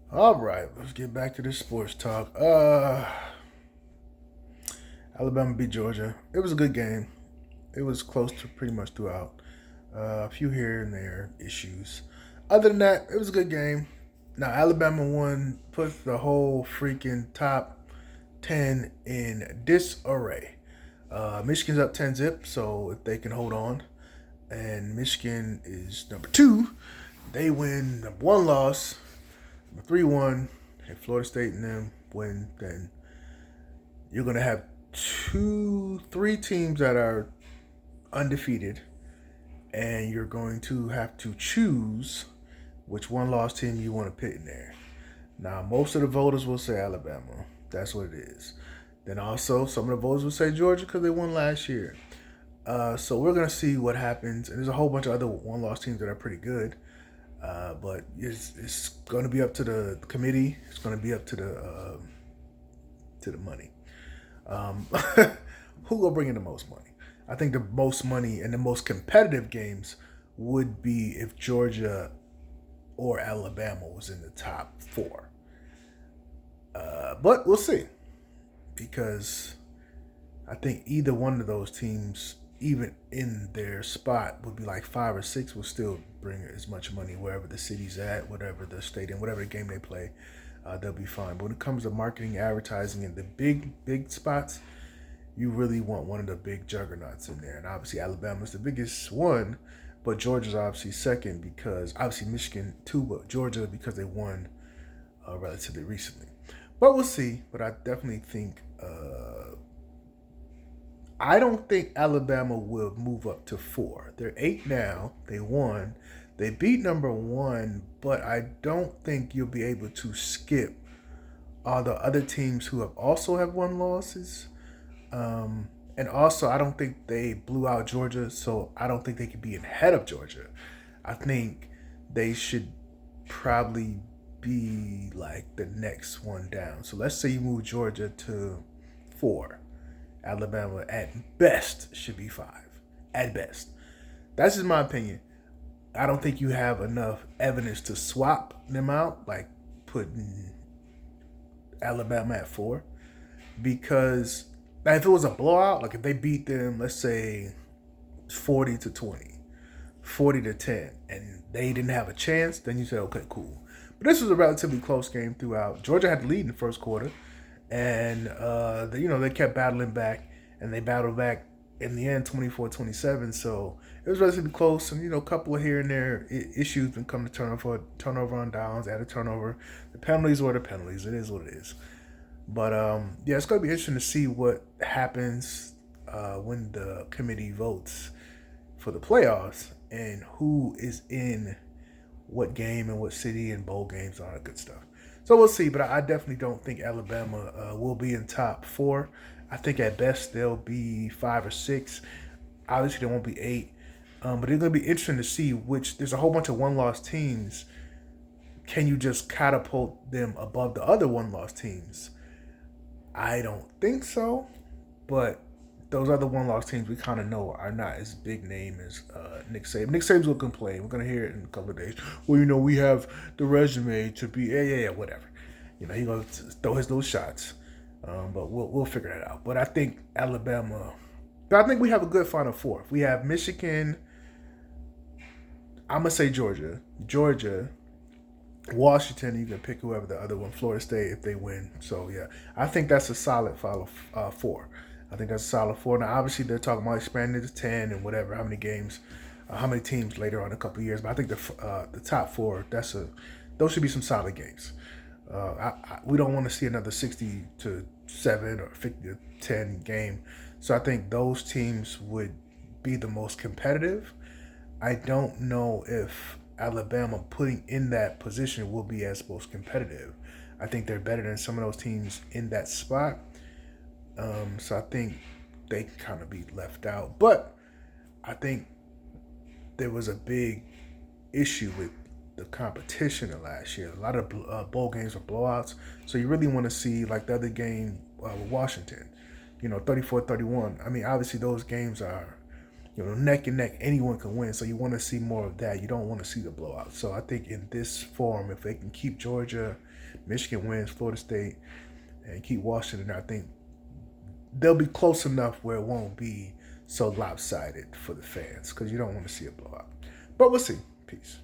All right, let's get back to this sports talk. Alabama beat Georgia. It was a good game. It was close to pretty much throughout. A few here and there issues. Other than that, it was a good game. Now Alabama won, put the whole freaking top 10 in disarray. Michigan's up 10 zip, so if they can hold on, and Michigan is number two, they win number one loss, number 3-1. If Florida State and them win, then you're gonna have three teams that are undefeated, and you're going to have to choose which one loss team you want to put in there. Now, most of the voters will say Alabama. That's what it is. Then also, some of the voters will say Georgia because they won last year. So we're gonna see what happens. And there's a whole bunch of other one-loss teams that are pretty good. But it's going to be up to the committee. It's going to be up to the money. Um, who will bring in the most money? I think the most money and the most competitive games would be if Georgia or Alabama was in the top four. But we'll see because I think either one of those teams, even in their spot, would be like five or six, will still bring as much money wherever the city's at, whatever the stadium, whatever game they play. They'll be fine. But when it comes to marketing, advertising, and the big spots, you really want one of the big juggernauts in there. And obviously, Alabama's the biggest one, but Georgia's obviously second because obviously Michigan too, but Georgia because they won relatively recently. But we'll see. But I definitely think I don't think Alabama will move up to four. They're eight now. They won. They beat number one, but I don't think you'll be able to skip all the other teams who have won losses. And also, I don't think they blew out Georgia, so I don't think they could be ahead of Georgia. I think they should probably be like the next one down. So let's say you move Georgia to four. Alabama at best should be five. At best. That's just my opinion. I don't think you have enough evidence to swap them out, like putting Alabama at four. Because if it was a blowout, like if they beat them, let's say 40 to 20, 40 to 10, and they didn't have a chance, then you say, okay, cool. But this was a relatively close game throughout. Georgia had the lead in the first quarter, and they kept battling back, and they battled back in the end 24-27. So it was relatively close, and a couple of here and there issues when come to turnover on downs, added turnover. The penalties were the penalties. It is what it is. But yeah, it's going to be interesting to see what happens when the committee votes for the playoffs and who is in what game and what city and bowl games, all that good stuff. So we'll see, but I definitely don't think Alabama will be in top four. I think at best they'll be five or six. Obviously, they won't be eight. But it's going to be interesting to see which. There's a whole bunch of one-loss teams. Can you just catapult them above the other one-loss teams? I don't think so, but those other one-loss teams we kind of know are not as big name as Nick Saban. Nick Saban's gonna complain. We're gonna hear it in a couple of days. Well, we have the resume to be yeah, whatever. He's gonna throw his little shots, but we'll figure that out. But I think Alabama. But I think we have a good Final Four. If we have Michigan, I'm gonna say Georgia, Washington. You can pick whoever the other one. Florida State if they win. So yeah, I think that's a solid Final Four. I think that's a solid four. Now, obviously, they're talking about expanding to 10 and whatever, how many games, how many teams later on in a couple of years. But I think the top four, those should be some solid games. We don't want to see another 60-7 or 50-10 game. So I think those teams would be the most competitive. I don't know if Alabama putting in that position will be as most competitive. I think they're better than some of those teams in that spot. So I think they can kind of be left out. But I think there was a big issue with the competition of last year. A lot of bowl games were blowouts. So you really want to see, like the other game with Washington, 34-31. I mean, obviously those games are neck and neck, anyone can win. So you want to see more of that. You don't want to see the blowout. So I think in this form, if they can keep Georgia, Michigan wins, Florida State, and keep Washington, I think they'll be close enough where it won't be so lopsided for the fans, because you don't want to see a blowout. But we'll see. Peace.